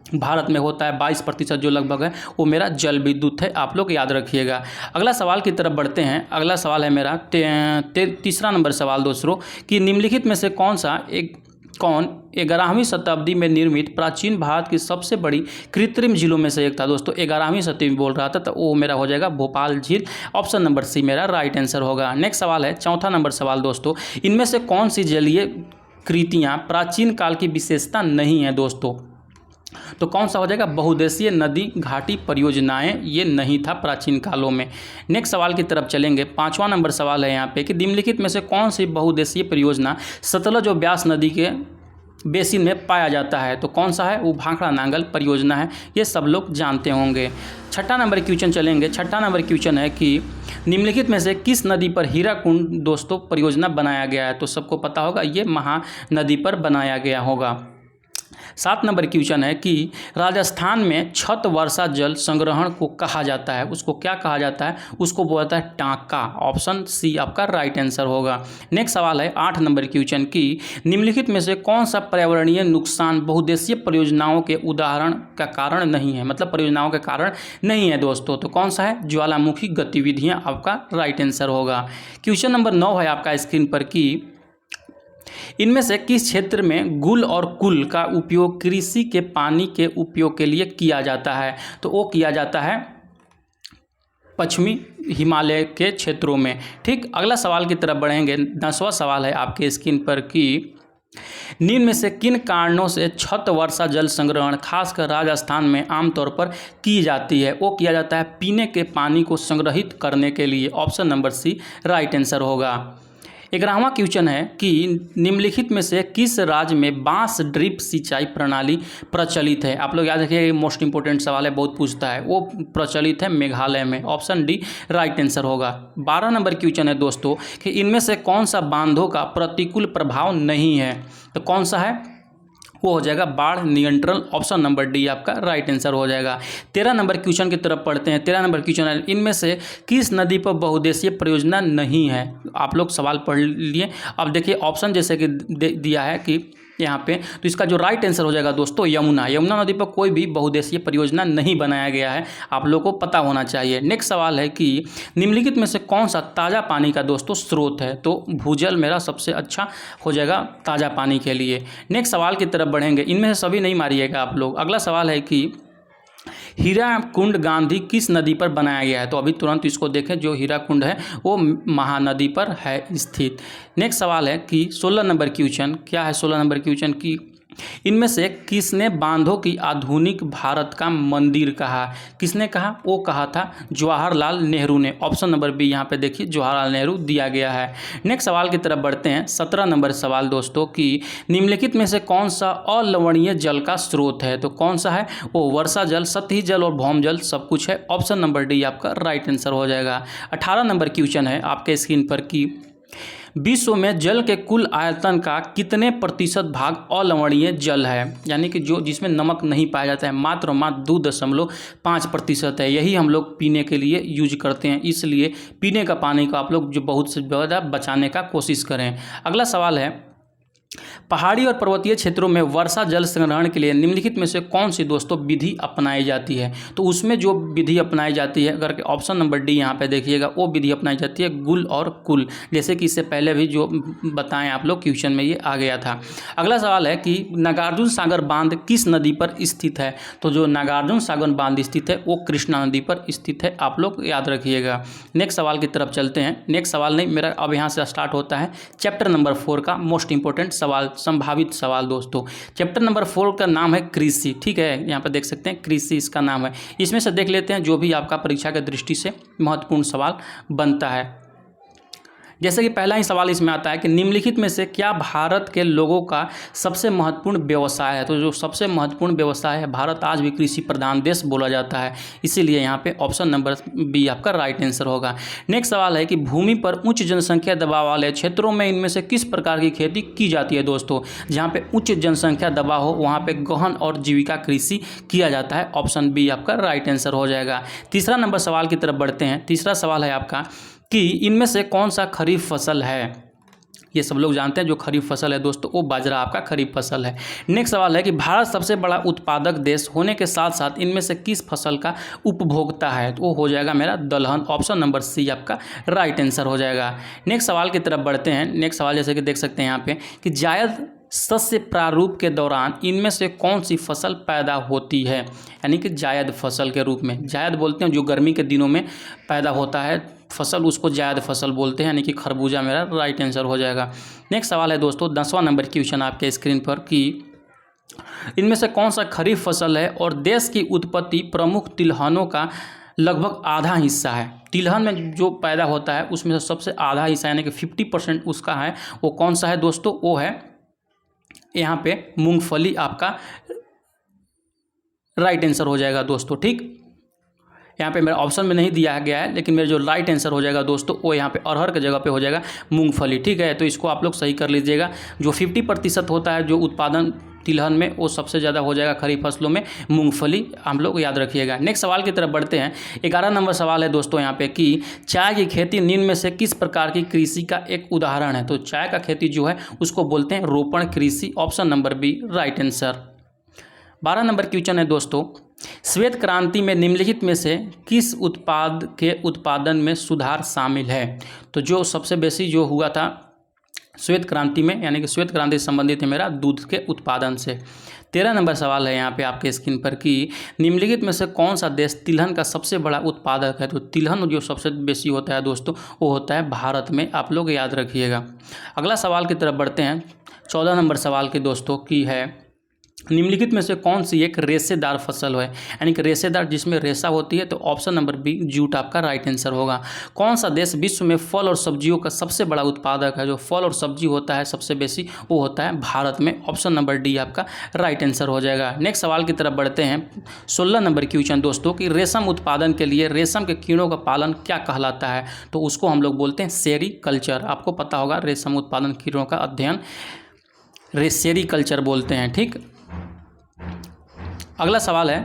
भारत में होता है 22% जो लगभग है वो मेरा जल विद्युत है, आप लोग याद रखिएगा। अगला सवाल की तरफ बढ़ते हैं। अगला सवाल है मेरा तीसरा नंबर सवाल दोस्तों कि निम्नलिखित में से कौन सा एक कौन 11वीं शताब्दी में निर्मित प्राचीन भारत की सबसे बड़ी कृत्रिम झीलों में से एक था। दोस्तों 11वीं शताब्दी में बोल रहा था, तो वो मेरा हो जाएगा भोपाल झील। ऑप्शन नंबर सी मेरा राइट आंसर होगा। नेक्स्ट सवाल है, चौथा नंबर सवाल दोस्तों, इनमें से कौन सी जलीय कृतियाँ प्राचीन काल की विशेषता नहीं है दोस्तों? तो कौन सा हो जाएगा? बहुउद्देशीय नदी घाटी परियोजनाएं, ये नहीं था प्राचीन कालों में। नेक्स्ट सवाल की तरफ चलेंगे। पांचवा नंबर सवाल है यहाँ पे कि निम्नलिखित में से कौन सी बहुउद्देशीय परियोजना सतलज और ब्यास नदी के बेसिन में पाया जाता है? तो कौन सा है? वो भाखड़ा नांगल परियोजना है, ये सब लोग जानते होंगे। छठा नंबर क्वेश्चन चलेंगे। छठा नंबर क्वेश्चन है कि निम्नलिखित में से किस नदी पर हीराकुंड दोस्तों परियोजना बनाया गया है? तो सबको पता होगा, ये महानदी पर बनाया गया होगा। 7 नंबर क्वेश्चन है कि राजस्थान में छत वर्षा जल संग्रहण को कहा जाता है, उसको क्या कहा जाता है? उसको बोलता है टांका। ऑप्शन सी आपका राइट आंसर होगा। नेक्स्ट सवाल है 8 नंबर क्वेश्चन की निम्नलिखित में से कौन सा पर्यावरणीय नुकसान बहुउद्देशीय परियोजनाओं के उदाहरण का कारण नहीं है, मतलब परियोजनाओं के कारण नहीं है दोस्तों? तो कौन सा है? ज्वालामुखी गतिविधियां आपका राइट आंसर होगा। क्वेश्चन नंबर 9 है आपका स्क्रीन पर कि इनमें से किस क्षेत्र में गुल और कुल का उपयोग कृषि के पानी के उपयोग के लिए किया जाता है? तो वो किया जाता है पश्चिमी हिमालय के क्षेत्रों में। ठीक, अगला सवाल की तरफ बढ़ेंगे। 10वां सवाल है आपके स्क्रीन पर कि निम्न में से किन कारणों से छत वर्षा जल संग्रहण खासकर राजस्थान में आमतौर पर की जाती है? वो किया जाता है पीने के पानी को संग्रहित करने के लिए। Option number C right answer होगा। 11वां क्वेश्चन है कि निम्नलिखित में से किस राज्य में बांस ड्रिप सिंचाई प्रणाली प्रचलित है? आप लोग याद रखिए, मोस्ट इंपोर्टेंट सवाल है, बहुत पूछता है। वो प्रचलित है मेघालय में। ऑप्शन डी राइट आंसर होगा। 12 नंबर क्वेश्चन है दोस्तों कि इनमें से कौन सा बांधों का प्रतिकूल प्रभाव नहीं है? तो कौन सा है? वो हो जाएगा बाढ़ नियंत्रण। ऑप्शन नंबर डी आपका राइट आंसर हो जाएगा। 13 नंबर क्वेश्चन की तरफ पढ़ते हैं। 13 नंबर क्वेश्चन है इनमें से किस नदी पर बहुउद्देशीय परियोजना नहीं है? आप लोग सवाल पढ़ लिए। अब देखिए ऑप्शन जैसे कि दिया है कि यहाँ पे, तो इसका जो राइट आंसर हो जाएगा दोस्तों यमुना। यमुना नदी पर कोई भी बहुउद्देशीय परियोजना नहीं बनाया गया है, आप लोगों को पता होना चाहिए। नेक्स्ट सवाल है कि निम्नलिखित में से कौन सा ताज़ा पानी का दोस्तों स्रोत है? तो भूजल मेरा सबसे अच्छा हो जाएगा ताज़ा पानी के लिए। नेक्स्ट सवाल की तरफ बढ़ेंगे। इनमें से सभी नहीं मारिएगा आप लोग। अगला सवाल है कि हीराकुंड गांधी किस नदी पर बनाया गया है? तो अभी तुरंत इसको देखें, जो हीराकुंड है वो महानदी पर है स्थित। नेक्स्ट सवाल है कि 16 नंबर क्वेश्चन क्या है? 16 नंबर क्वेश्चन की इनमें से किसने बांधों की आधुनिक भारत का मंदिर कहा? किसने कहा? वो कहा था जवाहरलाल नेहरू ने। ऑप्शन नंबर बी यहाँ पे देखिए जवाहरलाल नेहरू दिया गया है। नेक्स्ट सवाल की तरफ बढ़ते हैं। 17 नंबर सवाल दोस्तों कि निम्नलिखित में से कौन सा अलवणीय जल का स्रोत है? तो कौन सा है? वो वर्षा जल, सतही जल और भौम जल सब कुछ है। ऑप्शन नंबर डी आपका राइट आंसर हो जाएगा। 18 नंबर क्वेश्चन है आपके स्क्रीन पर कि विश्व में जल के कुल आयतन का कितने प्रतिशत भाग अलवणीय जल है? यानी कि जो जिसमें नमक नहीं पाया जाता है, मात्र 2.5% है। यही हम लोग पीने के लिए यूज करते हैं, इसलिए पीने का पानी को आप लोग जो बहुत से ज़्यादा बचाने का कोशिश करें। अगला सवाल है पहाड़ी और पर्वतीय क्षेत्रों में वर्षा जल संग्रहण के लिए निम्नलिखित में से कौन सी दोस्तों विधि अपनाई जाती है? तो उसमें जो विधि अपनाई जाती है, अगर ऑप्शन नंबर डी यहाँ पे देखिएगा, वो विधि अपनाई जाती है गुल और कुल, जैसे कि इससे पहले भी जो बताएं आप लोग क्वेश्चन में ये आ गया था। अगला सवाल है कि नागार्जुन सागर बांध किस नदी पर स्थित है? तो जो नागार्जुन सागर बांध स्थित है वो कृष्णा नदी पर स्थित है, आप लोग याद रखिएगा। नेक्स्ट सवाल की तरफ चलते हैं। नेक्स्ट सवाल नहीं, मेरा अब यहाँ से स्टार्ट होता है चैप्टर नंबर 4 का मोस्ट इंपॉर्टेंट सवाल, संभावित सवाल दोस्तों। चैप्टर नंबर 4 का नाम है कृषि। ठीक है, यहाँ पर देख सकते हैं कृषि इसका नाम है। इसमें से देख लेते हैं जो भी आपका परीक्षा की दृष्टि से महत्वपूर्ण सवाल बनता है। जैसे कि पहला ही सवाल इसमें आता है कि निम्नलिखित में से क्या भारत के लोगों का सबसे महत्वपूर्ण व्यवसाय है? तो जो सबसे महत्वपूर्ण व्यवसाय है, भारत आज भी कृषि प्रधान देश बोला जाता है, इसीलिए यहाँ पे ऑप्शन नंबर बी आपका राइट आंसर होगा। नेक्स्ट सवाल है कि भूमि पर उच्च जनसंख्या दबाव वाले क्षेत्रों में इनमें से किस प्रकार की खेती की जाती है? दोस्तों जहाँ पे उच्च जनसंख्या दबाव हो वहाँ पे गहन और जीविका कृषि किया जाता है। ऑप्शन बी आपका राइट आंसर हो जाएगा। तीसरा नंबर सवाल की तरफ बढ़ते हैं। तीसरा सवाल है आपका कि इनमें से कौन सा खरीफ फसल है? ये सब लोग जानते हैं जो खरीफ फसल है दोस्तों, वो बाजरा आपका खरीफ फसल है। नेक्स्ट सवाल है कि भारत सबसे बड़ा उत्पादक देश होने के साथ साथ इनमें से किस फसल का उपभोक्ता है? तो वो हो जाएगा मेरा दलहन। ऑप्शन नंबर सी आपका राइट आंसर हो जाएगा। नेक्स्ट सवाल की तरफ बढ़ते हैं। नेक्स्ट सवाल जैसे कि देख सकते हैं यहाँ पे कि जायद सस्य प्रारूप के दौरान इनमें से कौन सी फसल पैदा होती है, यानी कि जायद फसल के रूप में। जायद बोलते हैं जो गर्मी के दिनों में पैदा होता है फसल, उसको जायद फसल बोलते हैं, यानी कि खरबूजा मेरा राइट आंसर हो जाएगा। नेक्स्ट सवाल है दोस्तों 10वां नंबर क्वेश्चन आपके स्क्रीन पर कि इनमें से कौन सा खरीफ फसल है और देश की उत्पत्ति प्रमुख तिलहनों का लगभग आधा हिस्सा है। तिलहन में जो पैदा होता है उसमें से सबसे आधा हिस्सा यानी कि 50% उसका है, वो कौन सा है दोस्तों, वो है यहाँ पे मूंगफली आपका राइट आंसर हो जाएगा दोस्तों। ठीक, यहाँ पे मेरा ऑप्शन में नहीं दिया गया है, लेकिन मेरा जो राइट आंसर हो जाएगा दोस्तों वो यहाँ पे अरहर के जगह पे हो जाएगा मूंगफली। ठीक है, तो इसको आप लोग सही कर लीजिएगा। जो 50% होता है जो उत्पादन तिलहन में, वो सबसे ज़्यादा हो जाएगा खरीफ फसलों में मूंगफली, हम लोग याद रखिएगा। नेक्स्ट सवाल की तरफ बढ़ते हैं। 11 नंबर सवाल है दोस्तों यहाँ पे कि चाय की खेती निम्न में से किस प्रकार की कृषि का एक उदाहरण है। तो चाय का खेती जो है उसको बोलते हैं रोपण कृषि, option number B right answer. 12 number question है दोस्तों, श्वेत क्रांति में निम्नलिखित में से किस उत्पाद के उत्पादन में सुधार शामिल है। तो जो सबसे बेसी जो हुआ था श्वेत क्रांति में, यानी कि श्वेत क्रांति से संबंधित है मेरा दूध के उत्पादन से। 13 नंबर सवाल है यहाँ पे आपके स्क्रीन पर कि निम्नलिखित में से कौन सा देश तिलहन का सबसे बड़ा उत्पादक है। तो तिलहन जो सबसे बेसी होता है दोस्तों वो होता है भारत में, आप लोग याद रखिएगा। अगला सवाल की तरफ बढ़ते हैं। 14 नंबर सवाल के दोस्तों की है निम्नलिखित में से कौन सी एक रेशेदार फसल है, यानी कि रेशेदार जिसमें रेशा होती है। तो ऑप्शन नंबर बी जूट आपका राइट आंसर होगा। कौन सा देश विश्व में फल और सब्जियों का सबसे बड़ा उत्पादक है। जो फल और सब्जी होता है सबसे बेसी वो होता है भारत में, ऑप्शन नंबर डी आपका राइट आंसर हो जाएगा। नेक्स्ट सवाल की तरफ बढ़ते हैं। 16 नंबर क्वेश्चन दोस्तों कि रेशम उत्पादन के लिए रेशम के कीड़ों का पालन क्या कहलाता है। तो उसको हम लोग बोलते हैं सेरीकल्चर। आपको पता होगा रेशम उत्पादन कीड़ों का अध्ययन सेरीकल्चर बोलते हैं। ठीक, अगला सवाल है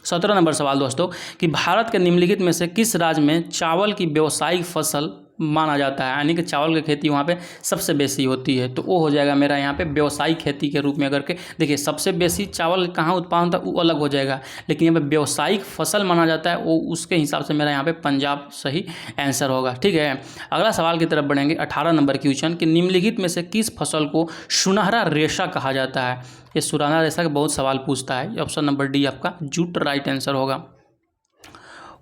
17 नंबर सवाल दोस्तों कि भारत के निम्नलिखित में से किस राज्य में चावल की व्यावसायिक फसल माना जाता है, यानी कि चावल की खेती वहाँ पे सबसे बेसी होती है। तो वो हो जाएगा मेरा यहाँ पे व्यावसायिक खेती के रूप में अगर के देखिए सबसे बेसी चावल कहाँ उत्पादन होता है वो अलग हो जाएगा, लेकिन यहाँ पे व्यावसायिक फसल माना जाता है वो उसके हिसाब से मेरा यहाँ पे पंजाब सही आंसर होगा। ठीक है, अगला सवाल की तरफ बढ़ेंगे। 18 नंबर क्वेश्चन कि निम्नलिखित में से किस फसल को सुनहरा रेशा कहा जाता है। ये सुनहरा रेशा के बहुत सवाल पूछता है, ऑप्शन नंबर डी आपका जूट राइट आंसर होगा।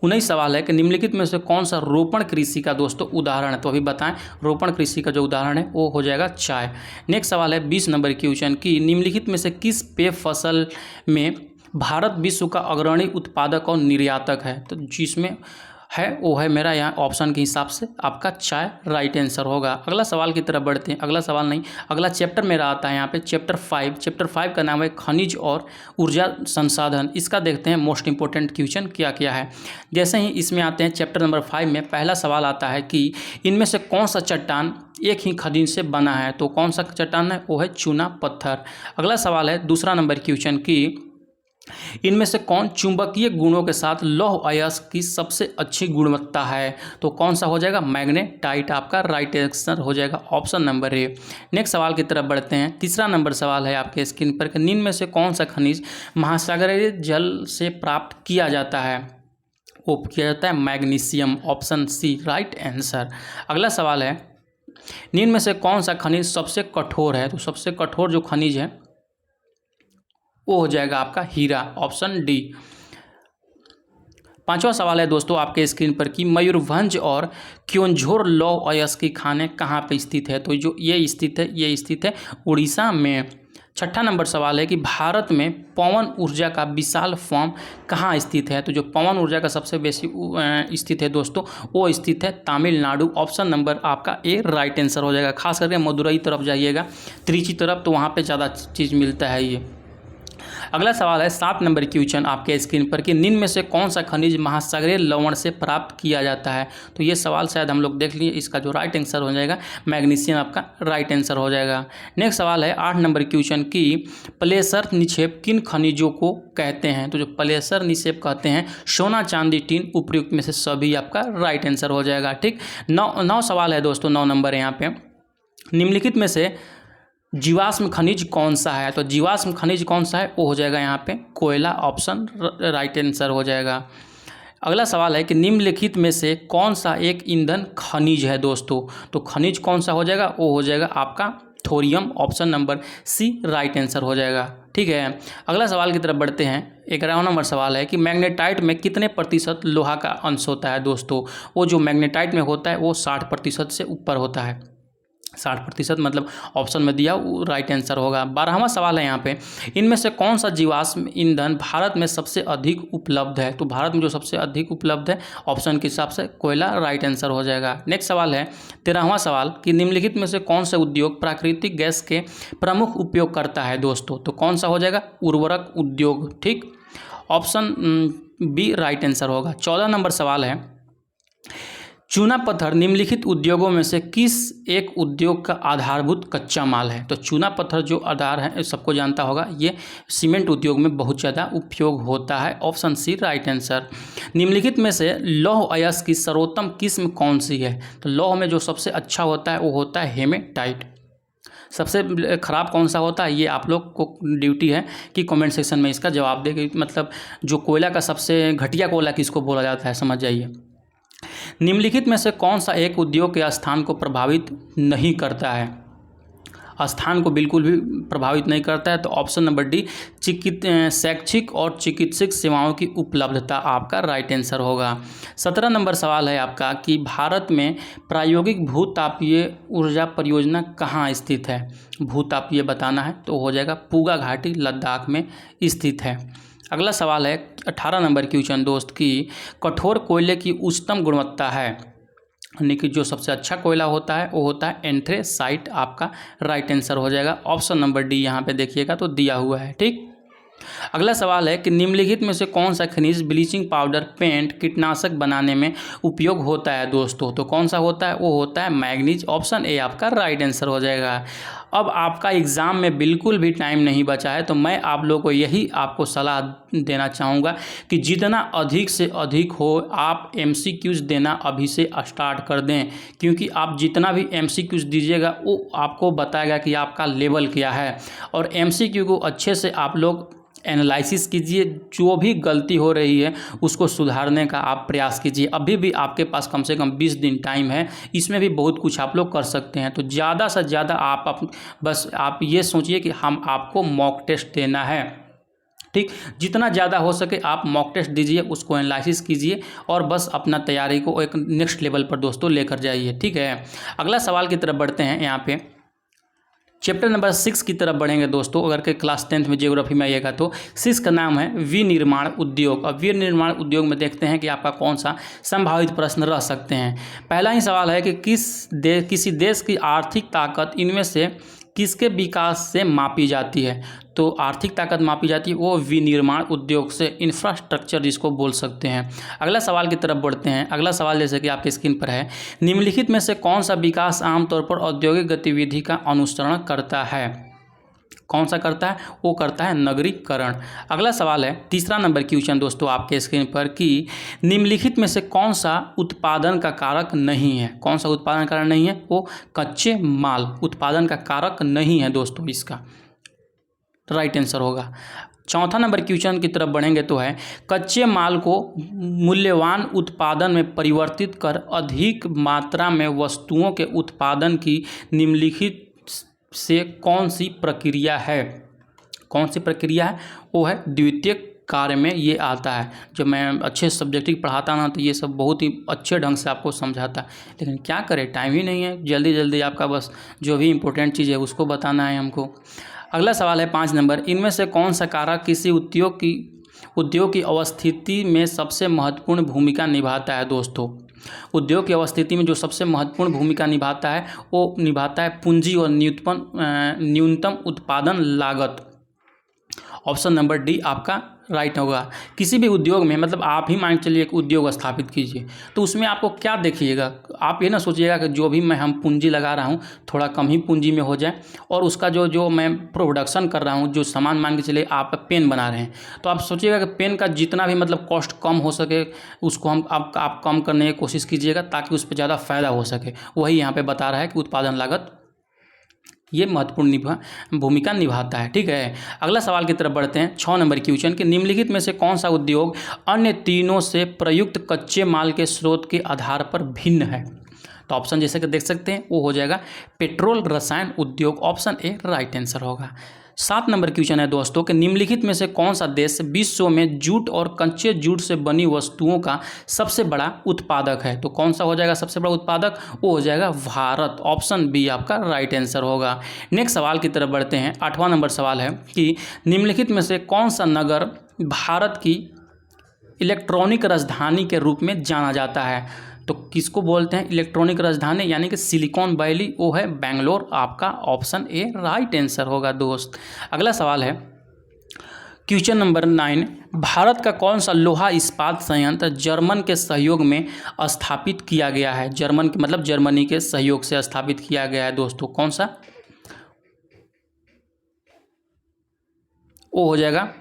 19 सवाल है कि निम्नलिखित में से कौन सा रोपण कृषि का दोस्तों उदाहरण है। तो अभी बताएं, रोपण कृषि का जो उदाहरण है वो हो जाएगा चाय। नेक्स्ट सवाल है 20 नंबर क्वेश्चन की निम्नलिखित में से किस पेय फसल में भारत विश्व का अग्रणी उत्पादक और निर्यातक है। तो जिसमें है वो है मेरा यहाँ ऑप्शन के हिसाब से आपका चाय राइट आंसर होगा। अगला सवाल की तरफ बढ़ते हैं। अगला सवाल नहीं, अगला चैप्टर मेरा आता है यहाँ पे चैप्टर 5। चैप्टर 5 का नाम है खनिज और ऊर्जा संसाधन। इसका देखते हैं मोस्ट इंपॉर्टेंट क्वेश्चन क्या क्या है। जैसे ही इसमें आते हैं चैप्टर नंबर 5 में पहला सवाल आता है कि इनमें से कौन सा चट्टान एक ही खनिज से बना है। तो कौन सा चट्टान है वो है चूना पत्थर। अगला सवाल है दूसरा नंबर क्वेश्चन की इनमें से कौन चुंबकीय गुणों के साथ लौह अयस्क की सबसे अच्छी गुणवत्ता है। तो कौन सा हो जाएगा मैग्नेटाइट आपका राइट आंसर हो जाएगा, ऑप्शन नंबर ए। नेक्स्ट सवाल की तरफ बढ़ते हैं। तीसरा नंबर सवाल है आपके स्क्रीन पर कि निम्न में से कौन सा खनिज महासागरीय जल से प्राप्त किया जाता है। वो किया जाता है magnesium, option C right answer. अगला सवाल है निम्न में से कौन सा खनिज सबसे कठोर है। तो सबसे कठोर जो खनिज है वो हो जाएगा आपका हीरा, ऑप्शन डी। 5वां सवाल है दोस्तों आपके स्क्रीन पर कि मयूरभंज और क्योंझोर लौह अयस्क की खानें कहाँ पे स्थित है। तो जो ये स्थित है उड़ीसा में। 6ठा नंबर सवाल है कि भारत में पवन ऊर्जा का विशाल फार्म कहाँ स्थित है। तो जो पवन ऊर्जा का सबसे बेसी स्थित है दोस्तों वो स्थित है तमिलनाडु, ऑप्शन नंबर आपका ए राइट आंसर हो जाएगा। खास करके मदुरई तरफ जाइएगा, त्रिची तरफ, तो वहाँ पे ज़्यादा चीज़ मिलता है ये। अगला सवाल है 7 नंबर क्वेश्चन आपके स्क्रीन पर कि निम्न में से कौन सा खनिज महासागरीय लवण से प्राप्त किया जाता है। तो ये सवाल शायद हम लोग देख लिए, इसका जो राइट आंसर हो जाएगा मैग्नीशियम आपका राइट आंसर हो जाएगा। नेक्स्ट सवाल है 8 नंबर क्वेश्चन की प्लेसर निक्षेप किन खनिजों को कहते हैं। तो जो प्लेसर निक्षेप कहते हैं सोना चांदी टीन उपयुक्त में से सभी आपका राइट आंसर हो जाएगा। ठीक, 9 सवाल है दोस्तों, 9 नंबर यहाँ पे निम्नलिखित में से जीवाश्म खनिज कौन सा है। तो जीवाश्म खनिज कौन सा है वो हो जाएगा यहाँ पे कोयला, ऑप्शन राइट आंसर हो जाएगा। अगला सवाल है कि निम्नलिखित में से कौन सा एक ईंधन खनिज है दोस्तों। तो खनिज कौन सा हो जाएगा वो हो जाएगा आपका thorium. Option number C right answer हो जाएगा। ठीक है, अगला सवाल की तरफ बढ़ते हैं। 11वां नंबर सवाल है कि मैग्नेटाइट में कितने प्रतिशत लोहा का अंश होता है दोस्तों। वो जो मैग्नेटाइट में होता है वो 60% से ऊपर होता है। 60% मतलब ऑप्शन में दिया वो राइट आंसर होगा। 12वां सवाल है यहाँ पे, इनमें से कौन सा जीवाश्म ईंधन भारत में सबसे अधिक उपलब्ध है। तो भारत में जो सबसे अधिक उपलब्ध है ऑप्शन के हिसाब से कोयला राइट आंसर हो जाएगा। नेक्स्ट सवाल है 13वां सवाल कि निम्नलिखित में से कौन सा उद्योग प्राकृतिक गैस के प्रमुख उपयोग करता है दोस्तों। तो कौन सा हो जाएगा, उर्वरक उद्योग। ठीक, ऑप्शन बी राइट आंसर होगा। 14 नंबर सवाल है, चूना पत्थर निम्नलिखित उद्योगों में से किस एक उद्योग का आधारभूत कच्चा माल है। तो चूना पत्थर जो आधार है सबको जानता होगा, ये सीमेंट उद्योग में बहुत ज़्यादा उपयोग होता है। Option C right answer. निम्नलिखित में से लौह अयस्क की सर्वोत्तम किस्म कौन सी है। तो लौह में जो सबसे अच्छा होता है वो होता है हेमेटाइट। सबसे ख़राब कौन सा होता है, ये आप लोग को ड्यूटी है कि कमेंट सेक्शन में इसका जवाब दे कि मतलब जो कोयला का सबसे घटिया कोयला किसको बोला जाता है, समझ जाइए। निम्नलिखित में से कौन सा एक उद्योग के स्थान को प्रभावित नहीं करता है। स्थान को बिल्कुल भी प्रभावित नहीं करता है। तो ऑप्शन नंबर डी शैक्षिक और चिकित्सक सेवाओं की उपलब्धता आपका राइट आंसर होगा। 17 नंबर सवाल है आपका कि भारत में प्रायोगिक भूतापीय ऊर्जा परियोजना कहाँ स्थित है। भूतापीय बताना है तो हो जाएगा पूगा घाटी लद्दाख में स्थित है। अगला सवाल है 18 नंबर क्वेश्चन दोस्त की कठोर कोयले की उच्चतम गुणवत्ता है, यानी कि जो सबसे अच्छा कोयला होता है वो होता है एंथ्रेसाइट। आपका राइट आंसर हो जाएगा। ऑप्शन नंबर डी यहाँ पे देखिएगा तो दिया हुआ है। ठीक, अगला सवाल है कि निम्नलिखित में से कौन सा खनिज ब्लीचिंग पाउडर, पेंट, कीटनाशक बनाने में उपयोग होता है दोस्तों। तो कौन सा होता है, वो होता है मैग्नीज। ऑप्शन ए आपका राइट आंसर हो जाएगा। अब आपका एग्ज़ाम में बिल्कुल भी टाइम नहीं बचा है तो मैं आप लोगों को यही आपको सलाह देना चाहूँगा कि जितना अधिक से अधिक हो आप MCQs देना अभी से स्टार्ट कर दें, क्योंकि आप जितना भी MCQs दीजिएगा वो आपको बताएगा कि आपका लेवल क्या है। और MCQ को अच्छे से आप लोग एनालिसिस कीजिए, जो भी गलती हो रही है उसको सुधारने का आप प्रयास कीजिए। अभी भी आपके पास कम से कम 20 दिन टाइम है, इसमें भी बहुत कुछ आप लोग कर सकते हैं। तो ज़्यादा से ज़्यादा बस आप ये सोचिए कि हम आपको मॉक टेस्ट देना है। ठीक, जितना ज़्यादा हो सके आप मॉक टेस्ट दीजिए, उसको एनालिसिस कीजिए और बस अपना तैयारी को एक नेक्स्ट लेवल पर दोस्तों लेकर जाइए। ठीक है, अगला सवाल की तरफ बढ़ते हैं। यहाँ पे चैप्टर नंबर 6 की तरफ बढ़ेंगे दोस्तों। अगर के क्लास 10th में ज्योग्राफी में आइएगा तो 6 का नाम है विनिर्माण उद्योग। अब विनिर्माण उद्योग में देखते हैं कि आपका कौन सा संभावित प्रश्न रह सकते हैं। पहला ही सवाल है कि किसी देश की आर्थिक ताकत इनमें से किसके विकास से मापी जाती है। तो आर्थिक ताकत मापी जाती है वो विनिर्माण उद्योग से, इंफ्रास्ट्रक्चर जिसको बोल सकते हैं। अगला सवाल की तरफ बढ़ते हैं। अगला सवाल जैसे कि आपके स्क्रीन पर है, निम्नलिखित में से कौन सा विकास आमतौर पर औद्योगिक गतिविधि का अनुसरण करता है। कौन सा करता है, वो करता है नगरीकरण। अगला सवाल है 3 नंबर क्वेश्चन दोस्तों आपके स्क्रीन पर कि निम्नलिखित में से कौन सा उत्पादन का कारक नहीं है। कौन सा उत्पादन कारक नहीं है, वो कच्चे माल उत्पादन का कारक नहीं है दोस्तों, इसका राइट आंसर होगा। 4 नंबर क्वेश्चन की तरफ बढ़ेंगे तो है कच्चे माल को मूल्यवान उत्पादन में परिवर्तित कर अधिक मात्रा में वस्तुओं के उत्पादन की निम्नलिखित से कौन सी प्रक्रिया है। कौन सी प्रक्रिया है, वो है द्वितीयक कार्य में ये आता है। जब मैं अच्छे सब्जेक्टिव पढ़ाता ना तो ये सब बहुत ही अच्छे ढंग से आपको समझाता, लेकिन क्या करें टाइम ही नहीं है। जल्दी जल्दी आपका बस जो भी इम्पोर्टेंट चीज़ है उसको बताना है हमको। अगला सवाल है 5 नंबर, इनमें से कौन सा कारक किसी उद्योग की अवस्थिति में सबसे महत्वपूर्ण भूमिका निभाता है दोस्तों। उद्योग की अवस्थिति में जो सबसे महत्वपूर्ण भूमिका निभाता है वो निभाता है पूंजी और न्यूनतम उत्पादन लागत। ऑप्शन नंबर डी आपका राइट होगा। किसी भी उद्योग में मतलब आप ही मान चलिए एक उद्योग स्थापित कीजिए तो उसमें आपको क्या देखिएगा, आप ये ना सोचिएगा कि जो भी हम पूंजी लगा रहा हूँ थोड़ा कम ही पूंजी में हो जाए, और उसका जो मैं प्रोडक्शन कर रहा हूँ, जो सामान मान के चलिए आप पेन बना रहे हैं तो आप सोचिएगा कि पेन का जितना भी मतलब कॉस्ट कम हो सके उसको आप कम करने की कोशिश कीजिएगा ताकि उस पर ज़्यादा फ़ायदा हो सके। वही यहाँ पर बता रहा है कि उत्पादन लागत ये महत्वपूर्ण भूमिका निभाता है। ठीक है, अगला सवाल की तरफ बढ़ते हैं। 6 नंबर क्वेश्चन के निम्नलिखित में से कौन सा उद्योग अन्य तीनों से प्रयुक्त कच्चे माल के स्रोत के आधार पर भिन्न है। तो ऑप्शन जैसे कि देख सकते हैं वो हो जाएगा पेट्रोल रसायन उद्योग, ऑप्शन ए राइट आंसर होगा। 7 नंबर क्वेश्चन है दोस्तों कि निम्नलिखित में से कौन सा देश विश्व में जूट और कच्चे जूट से बनी वस्तुओं का सबसे बड़ा उत्पादक है? तो कौन सा हो जाएगा सबसे बड़ा उत्पादक? वो हो जाएगा भारत, ऑप्शन बी आपका राइट आंसर होगा। नेक्स्ट सवाल की तरफ बढ़ते हैं। 8वां नंबर सवाल है कि निम्नलिखित में से कौन सा नगर भारत की इलेक्ट्रॉनिक राजधानी के रूप में जाना जाता है? तो किसको बोलते हैं इलेक्ट्रॉनिक राजधानी, यानी कि सिलिकॉन वैली, वो है बेंगलोर, आपका ऑप्शन ए राइट आंसर होगा दोस्त। अगला सवाल है क्वेश्चन नंबर 9, भारत का कौन सा लोहा इस्पात संयंत्र जर्मन के सहयोग में स्थापित किया गया है? जर्मन के मतलब जर्मनी के सहयोग से स्थापित किया गया है दोस्तों, कौन सा? वो हो जाएगा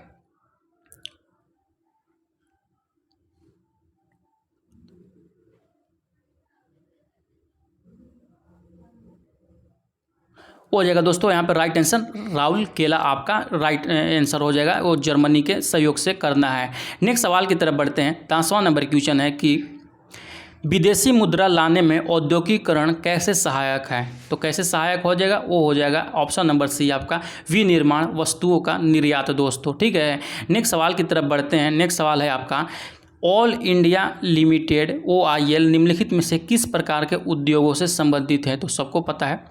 दोस्तों यहाँ पर राइट आंसर राउरकेला आपका राइट आंसर हो जाएगा, वो जर्मनी के सहयोग से करना है। नेक्स्ट सवाल की तरफ बढ़ते हैं। 10वां नंबर क्वेश्चन है कि विदेशी मुद्रा लाने में औद्योगिकरण कैसे सहायक है? तो कैसे सहायक हो जाएगा? वो हो जाएगा ऑप्शन नंबर सी आपका विनिर्माण वस्तुओं का निर्यात दोस्तों, ठीक है। नेक्स्ट सवाल की तरफ बढ़ते हैं। नेक्स्ट सवाल है आपका ऑल इंडिया लिमिटेड OIL निम्नलिखित में से किस प्रकार के उद्योगों से संबंधित है? तो सबको पता है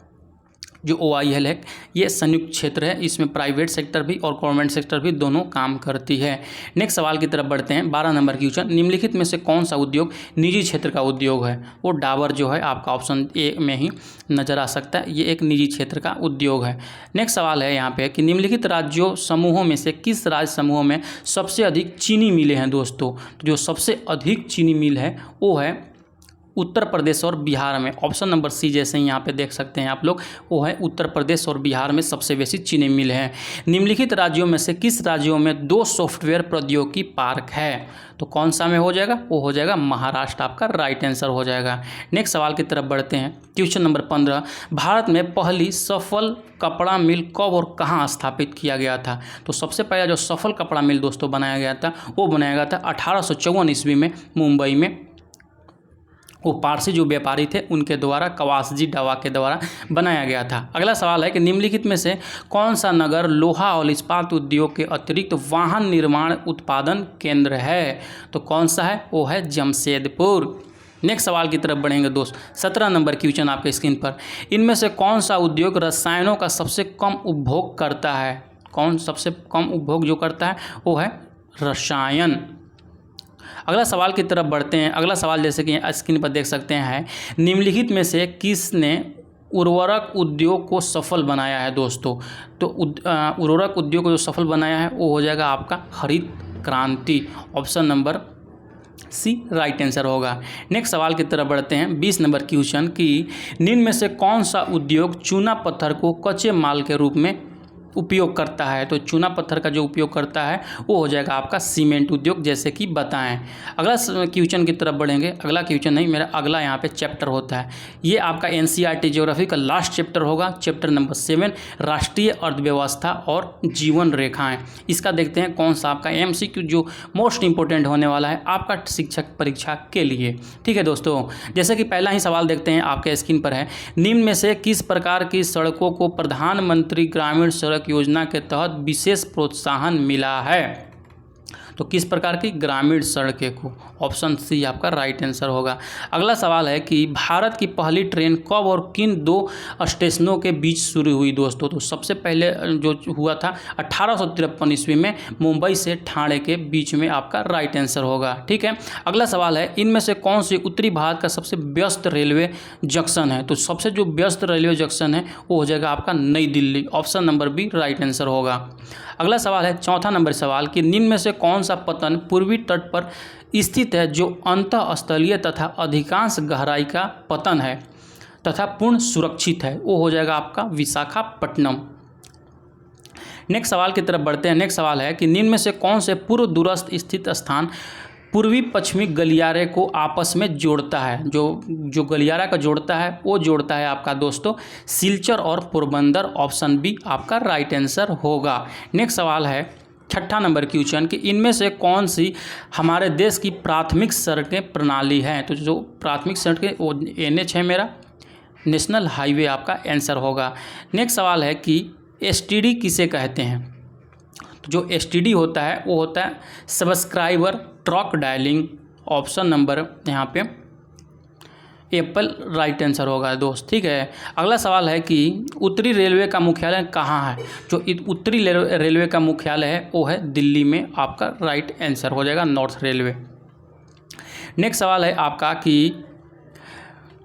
जो OIL है ये संयुक्त क्षेत्र है, इसमें प्राइवेट सेक्टर भी और गवर्नमेंट सेक्टर भी दोनों काम करती है। नेक्स्ट सवाल की तरफ बढ़ते हैं। 12 नंबर क्वेश्चन, निम्नलिखित में से कौन सा उद्योग निजी क्षेत्र का उद्योग है? वो डाबर जो है आपका ऑप्शन ए में ही नज़र आ सकता है, ये एक निजी क्षेत्र का उद्योग है। नेक्स्ट सवाल है यहाँ पे कि निम्नलिखित राज्यों समूहों में से किस राज्य समूह में सबसे अधिक चीनी मिलें हैं दोस्तों? तो जो सबसे अधिक चीनी मिल है वो है उत्तर प्रदेश और बिहार में, ऑप्शन नंबर सी जैसे ही यहाँ पे देख सकते हैं आप लोग, वो है उत्तर प्रदेश और बिहार में सबसे बेसी चीनी मिल है। निम्नलिखित राज्यों में से किस राज्यों में 2 सॉफ्टवेयर प्रौद्योगिकी पार्क है? तो कौन सा में हो जाएगा? वो हो जाएगा महाराष्ट्र, आपका राइट आंसर हो जाएगा। नेक्स्ट सवाल की तरफ बढ़ते हैं। क्वेश्चन नंबर 15, भारत में पहली सफल कपड़ा मिल कब और कहाँ स्थापित किया गया था? तो सबसे पहला जो सफल कपड़ा मिल दोस्तों बनाया गया था वो बनाया गया था 1854 ईस्वी में मुंबई में। वो पारसी जो व्यापारी थे उनके द्वारा कवासजी डावा के द्वारा बनाया गया था। अगला सवाल है कि निम्नलिखित में से कौन सा नगर लोहा और इस्पात उद्योग के अतिरिक्त वाहन निर्माण उत्पादन केंद्र है? तो कौन सा है? वो है जमशेदपुर। नेक्स्ट सवाल की तरफ बढ़ेंगे दोस्त। 17 नंबर क्वेश्चन आपके स्क्रीन पर, इनमें से कौन सा उद्योग रसायनों का सबसे कम उपभोग करता है? कौन सबसे कम उपभोग जो करता है वो है रसायन। अगला सवाल की तरफ बढ़ते हैं। अगला सवाल जैसे कि स्क्रीन पर देख सकते हैं, निम्नलिखित में से किसने उर्वरक उद्योग को सफल बनाया है दोस्तों? तो उर्वरक उद्योग को जो सफल बनाया है वो हो जाएगा आपका हरित क्रांति, option number C right answer होगा। नेक्स्ट सवाल की तरफ बढ़ते हैं। 20 नंबर क्वेश्चन कि निम्न में से कौन सा उद्योग चूना पत्थर को कच्चे माल के रूप में उपयोग करता है? तो चूना पत्थर का जो उपयोग करता है वो हो जाएगा आपका सीमेंट उद्योग, जैसे कि बताएं। अगला क्वेश्चन की तरफ बढ़ेंगे। अगला क्वेश्चन नहीं, मेरा अगला यहाँ पे चैप्टर होता है, ये आपका NCERT ज्योग्राफी का लास्ट चैप्टर होगा, चैप्टर नंबर 7 राष्ट्रीय अर्थव्यवस्था और जीवन रेखाएं। इसका देखते हैं कौन सा आपका MCQ जो मोस्ट इंपॉर्टेंट होने वाला है आपका शिक्षक परीक्षा के लिए। ठीक है दोस्तों, जैसे कि पहला ही सवाल देखते हैं, आपके स्क्रीन पर है, निम्न में से किस प्रकार की सड़कों को प्रधानमंत्री ग्रामीण सड़क योजना के तहत विशेष प्रोत्साहन मिला है? तो किस प्रकार की ग्रामीण सड़कें को, ऑप्शन सी आपका राइट आंसर होगा। अगला सवाल है कि भारत की पहली ट्रेन कब और किन 2 स्टेशनों के बीच शुरू हुई दोस्तों? तो सबसे पहले जो हुआ था 1853 ईस्वी में मुंबई से ठाणे के बीच में, आपका राइट आंसर होगा। ठीक है, अगला सवाल है, इनमें से कौन सी उत्तरी भारत का सबसे व्यस्त रेलवे जंक्शन है? तो सबसे जो व्यस्त रेलवे जंक्शन है वो हो जाएगा आपका Nai Delhi, option number B right answer होगा। अगला सवाल है चौथा नंबर सवाल कि निम्न में से कौन सा पतन पूर्वी तट पर स्थित है जो अंतःस्थलीय तथा अधिकांश गहराई का पतन है तथा पूर्ण सुरक्षित है? वो हो जाएगा आपका विशाखापट्टनम। नेक्स्ट सवाल की तरफ बढ़ते हैं। नेक्स्ट सवाल है कि निम्न में से कौन से पूर्व दूरस्थ स्थित स्थान पूर्वी पश्चिमी गलियारे को आपस में जोड़ता है? जो गलियारा का जोड़ता है वो जोड़ता है आपका दोस्तों सिलचर और पोरबंदर, ऑप्शन बी आपका राइट आंसर होगा। नेक्स्ट सवाल है छठा नंबर क्वेश्चन कि इनमें से कौन सी हमारे देश की प्राथमिक सड़कें प्रणाली है। तो जो प्राथमिक सड़कें वो NH है, मेरा नेशनल हाईवे आपका आंसर होगा। नेक्स्ट सवाल है कि STD किसे कहते हैं। तो जो STD होता है वो होता है subscriber trunk dialling. Option number यहाँ पे एप्पल राइट आंसर होगा दोस्त, ठीक है। अगला सवाल है कि उत्तरी रेलवे का मुख्यालय कहाँ है। जो उत्तरी रेलवे का मुख्यालय है वो है दिल्ली में, आपका राइट आंसर हो जाएगा नॉर्थ रेलवे। नेक्स्ट सवाल है आपका कि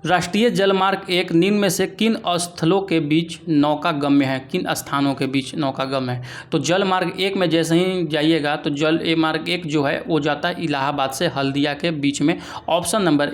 राष्ट्रीय जलमार्ग 1 निम्न में से किन स्थलों के बीच नौका गम्य है, किन स्थानों के बीच नौका गम्य है। तो जल मार्ग 1 में जैसे ही जाइएगा तो मार्ग 1 जो है वो जाता है इलाहाबाद से हल्दिया के बीच में। ऑप्शन नंबर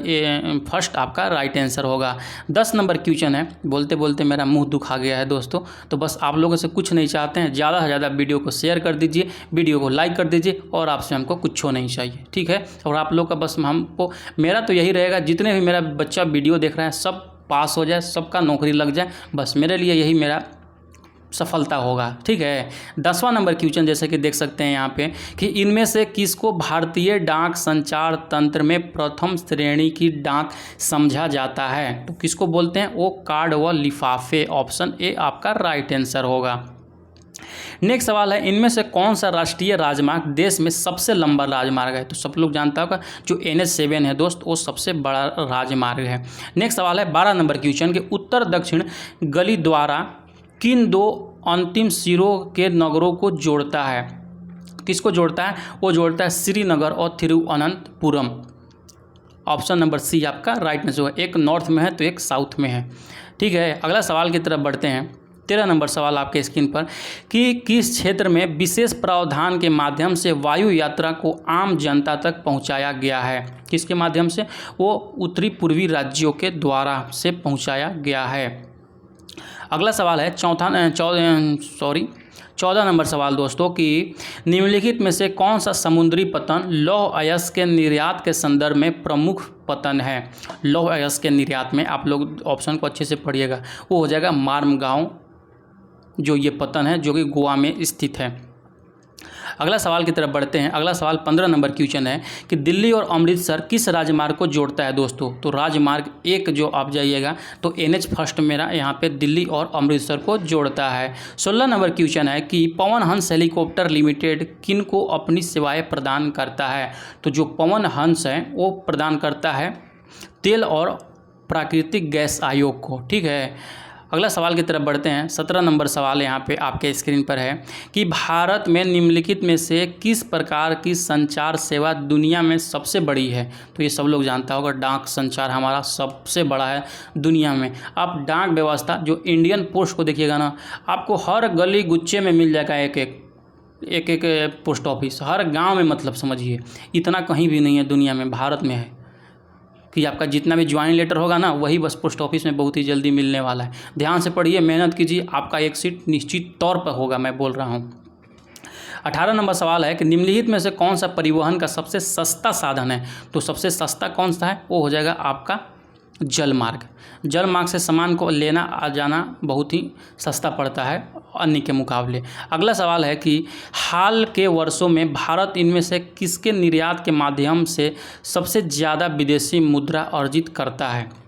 फर्स्ट आपका राइट आंसर होगा। 10 नंबर क्वेश्चन है। बोलते बोलते मेरा मुंह दुखा गया है दोस्तों, तो बस आप लोगों से कुछ नहीं चाहते हैं, ज़्यादा से ज़्यादा वीडियो को शेयर कर दीजिए, वीडियो को लाइक कर दीजिए, और आपसे हमको कुछ नहीं चाहिए, ठीक है। और आप लोग का बस हमको, मेरा तो यही रहेगा, जितने भी मेरा बच्चा वीडियो देख रहे हैं सब पास हो जाए, सबका नौकरी लग जाए, बस मेरे लिए यही मेरा सफलता होगा, ठीक है। 10वां नंबर क्वेश्चन जैसे कि देख सकते हैं यहाँ पे कि इनमें से किसको भारतीय डाक संचार तंत्र में प्रथम श्रेणी की डाक समझा जाता है। तो किसको बोलते हैं, वो कार्ड व लिफाफे। ऑप्शन ए आपका राइट आंसर होगा। नेक्स्ट सवाल है इनमें से कौन सा राष्ट्रीय राजमार्ग देश में सबसे लंबा राजमार्ग है। तो सब लोग जानता होगा जो NH7 है दोस्त, वो सबसे बड़ा राजमार्ग है। नेक्स्ट सवाल है 12 नंबर क्वेश्चन के उत्तर दक्षिण गली द्वारा किन 2 अंतिम सिरों के नगरों को जोड़ता है। किसको जोड़ता है, वो जोड़ता है श्रीनगर और तिरुवनंतपुरम। ऑप्शन नंबर सी आपका राइट आंसर होगा। एक नॉर्थ में है तो एक साउथ में है, ठीक है। अगला सवाल की तरफ बढ़ते हैं। 13 नंबर सवाल आपके स्क्रीन पर कि किस क्षेत्र में विशेष प्रावधान के माध्यम से वायु यात्रा को आम जनता तक पहुंचाया गया है। किसके माध्यम से, वो उत्तरी पूर्वी राज्यों के द्वारा से पहुंचाया गया है। अगला सवाल है 14 नंबर सवाल दोस्तों कि निम्नलिखित में से कौन सा समुद्री पतन लौह अयस्क के निर्यात के संदर्भ में प्रमुख पतन है। लौह अयस्क के निर्यात में आप लोग ऑप्शन को अच्छे से पढ़िएगा, वो हो जाएगा मार्मगांव, जो ये पतन है जो कि गोवा में स्थित है। अगला सवाल की तरफ बढ़ते हैं। अगला सवाल 15 नंबर क्वेश्चन है कि दिल्ली और अमृतसर किस राजमार्ग को जोड़ता है दोस्तों। तो राजमार्ग 1 जो आप जाइएगा तो NH फर्स्ट मेरा यहाँ पे दिल्ली और अमृतसर को जोड़ता है। 16 नंबर क्वेश्चन है कि पवन हंस हेलीकॉप्टर लिमिटेड किन को अपनी सेवाएं प्रदान करता है। तो जो पवन हंस है वो प्रदान करता है तेल और प्राकृतिक गैस आयोग को, ठीक है। अगला सवाल की तरफ बढ़ते हैं। 17 नंबर सवाल यहाँ पे आपके स्क्रीन पर है कि भारत में निम्नलिखित में से किस प्रकार की संचार सेवा दुनिया में सबसे बड़ी है। तो ये सब लोग जानता होगा, डाक संचार हमारा सबसे बड़ा है दुनिया में। आप डाक व्यवस्था जो इंडियन पोस्ट को देखिएगा ना, आपको हर गली गुच्छे में मिल जाएगा एक पोस्ट ऑफिस, हर गाँव में, मतलब समझिए इतना कहीं भी नहीं है दुनिया में, भारत में है कि आपका जितना भी ज्वाइन लेटर होगा ना वही बस पोस्ट ऑफिस में बहुत ही जल्दी मिलने वाला है। ध्यान से पढ़िए, मेहनत कीजिए, आपका एक सीट निश्चित तौर पर होगा, मैं बोल रहा हूँ। 18 नंबर सवाल है कि निम्नलिखित में से कौन सा परिवहन का सबसे सस्ता साधन है। तो सबसे सस्ता कौन सा है, वो हो जाएगा आपका जलमार्ग। जलमार्ग से सामान को लेना आ जाना बहुत ही सस्ता पड़ता है अन्य के मुकाबले। अगला सवाल है कि हाल के वर्षों में भारत इनमें से किसके निर्यात के माध्यम से सबसे ज़्यादा विदेशी मुद्रा अर्जित करता है।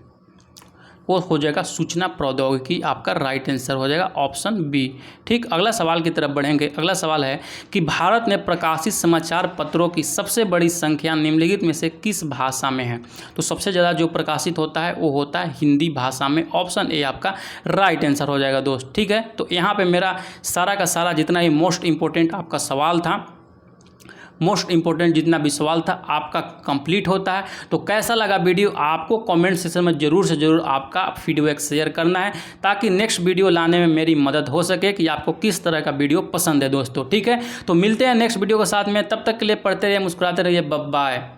वो हो जाएगा सूचना प्रौद्योगिकी, आपका राइट आंसर हो जाएगा ऑप्शन बी, ठीक। अगला सवाल की तरफ बढ़ेंगे। अगला सवाल है कि भारत में प्रकाशित समाचार पत्रों की सबसे बड़ी संख्या निम्नलिखित में से किस भाषा में है। तो सबसे ज़्यादा जो प्रकाशित होता है वो होता है हिंदी भाषा में। ऑप्शन ए आपका राइट आंसर हो जाएगा दोस्त, ठीक है। तो यहाँ पर मेरा सारा का सारा जितना भी मोस्ट इंपॉर्टेंट आपका सवाल था, मोस्ट इंपॉर्टेंट जितना भी सवाल था आपका कंप्लीट होता है। तो कैसा लगा वीडियो, आपको कमेंट सेक्शन में ज़रूर से ज़रूर आपका फीडबैक शेयर करना है, ताकि नेक्स्ट वीडियो लाने में मेरी मदद हो सके कि आपको किस तरह का वीडियो पसंद है दोस्तों, ठीक है। तो मिलते हैं नेक्स्ट वीडियो के साथ में, तब तक के लिए पढ़ते रहिए, मुस्कुराते रहिए, बाय बाय।